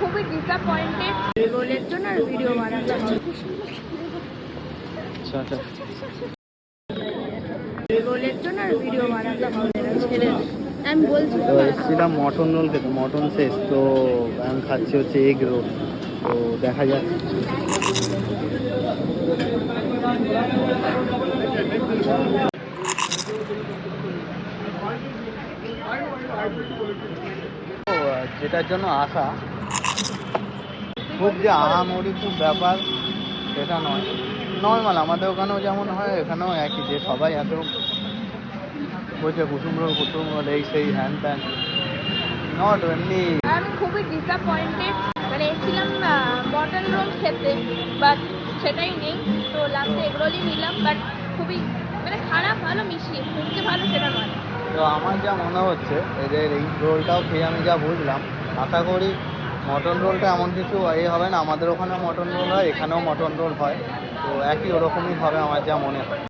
খুবই ডিসঅ্যাপয়েন্টেড রোলের জন্য আর ভিডিও বানাতে হবে রোলের জন্য আর ভিডিও বানাতে হবে না ছেড়ে আমি বলছি তো এসেছিলাম মটন রোল খেতে, মটন শেষ তো আমি খাচ্ছি হচ্ছে এগ রোল। তো দেখা যাক। যেটার জন্য আসা খুব যে আহামরি খুব ব্যাপার সেটা নয়, নর্মাল আমাদের ওখানেও যেমন হয় এখানেও একই, যে সবাই এত বলছে কুসুম রোল এই সেই হ্যান ত্যান, নট এমনি। আমি খুবই ডিসঅ্যাপয়েন্টেড, মানে এসেছিলাম মটন রোল খেতে বাট সেটাই নেই, তো লাস্টে এগ রোলই নিলাম বাট খুবই মানে খারাপ ভালো মিশিয়ে, খুব যে ভালো সেটা নয়। তো আমার যা মনে হচ্ছে এদের এই রোলটাও খেয়ে আমি যা বুঝলাম, আশা করি মটন রোলটা এমন কিছু হবে না, আমাদের ওখানে মটন রোল হয় এখানেও মটন রোল হয়, তো একই ওরকমই হবে আমার যা মনে হয়।